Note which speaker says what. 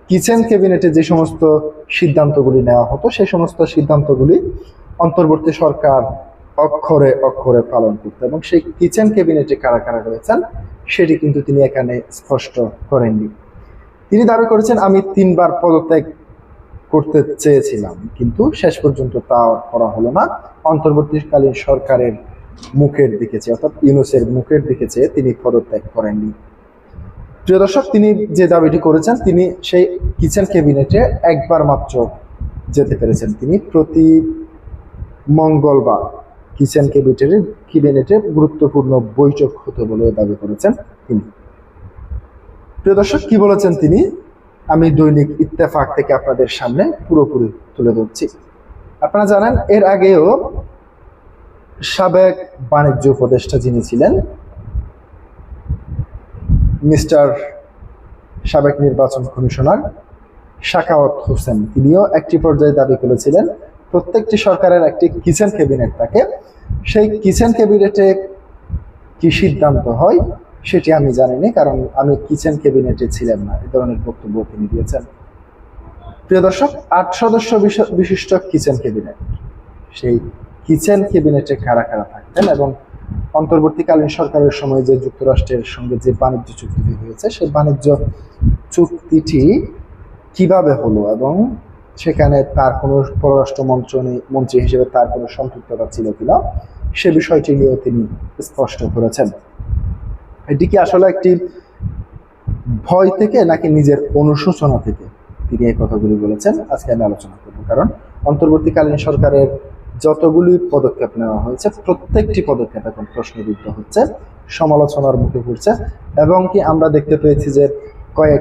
Speaker 1: Kitchen ক্যাবিনেটে যে সমস্ত সিদ্ধান্তগুলি নেওয়া হতো সেই সমস্ত সিদ্ধান্তগুলি অন্তর্বর্তী সরকার অক্ষরে অক্ষরে পালন করতো, এবং সেই কিচেন ক্যাবিনেটে কারা কারা রয়েছেন সেটি কিন্তু তিনি এখানে স্পষ্ট করেননি। তিনি দাবি করেছেন, আমি 3বার পদত্যাগ করতে চেয়েছিলাম, কিন্তু শেষ পর্যন্ত তা করা হলো না। অন্তর্বর্তীকালীন সরকারের মুখের দিকে চেয়ে, অর্থাৎ ইউনূসের মুখের দিকে চেয়ে তিনি পদত্যাগ করেননি। প্রিয় দর্শক, তিনি যে দাবিটি করেছেন, তিনি সেই কিচেন ক্যাবিনেটে একবার মাত্র যেতে পেরেছেন। তিনি প্রতি মঙ্গলবার কিচেন ক্যাবিনেটে গুরুত্বপূর্ণ বৈঠক হতে বলে দাবি করেছেন তিনি। প্রিয় দর্শক, কি বলেছেন তিনি আমি দৈনিক ইত্তেফাক থেকে আপনাদের সামনে পুরোপুরি তুলে ধরছি। আপনারা জানেন, এর আগেও সাবেক বাণিজ্য উপদেষ্টা যিনি ছিলেন সাবেক নির্বাচন কমিশনার সাখাওয়াত হোসেন, তিনিও একটি পর্যায়ে দাবি করেছিলেন প্রত্যেকটি সরকারের একটি কিচেন ক্যাবিনেট থাকে, সেই কিচেন ক্যাবিনেটে কি সিদ্ধান্ত হয় সেটি আমি জানিনি, কারণ আমি কিচেন ক্যাবিনেটে ছিলাম না, এই ধরনের বক্তব্য তিনি দিয়েছেন। প্রিয় দর্শক, 8 সদস্য বিশিষ্ট কিচেন ক্যাবিনেট, সেই কিচেন ক্যাবিনেটে কারা কারা থাকতেন এবং অন্তর্বর্তীকালীন সরকারের সময় যে যুক্তরাষ্ট্রের সঙ্গে যে বাণিজ্য চুক্তিটি হয়েছে সেই বাণিজ্য চুক্তিটি কিভাবে হলো এবং সেখানে তার কোনো পররাষ্ট্র মন্ত্রী হিসেবে তার কোনো সম্পৃক্ততা ছিল কিনা সে বিষয়টি নিয়েও তিনি স্পষ্ট করেছেন। এটি কি আসলে একটি ভয় থেকে নাকি নিজের অনুশোচনা থেকে তিনি এই কথাগুলি বলেছেন, আজকে আমি আলোচনা করব। কারণ অন্তর্বর্তীকালীন সরকারের যতগুলি পদক্ষেপ নেওয়া হয়েছে প্রত্যেকটি পদক্ষেপ এখন প্রশ্নবিদ্ধ হচ্ছে, সমালোচনার মুখে পড়ছে, এবং কি আমরা দেখতে পেয়েছি যে কয়েক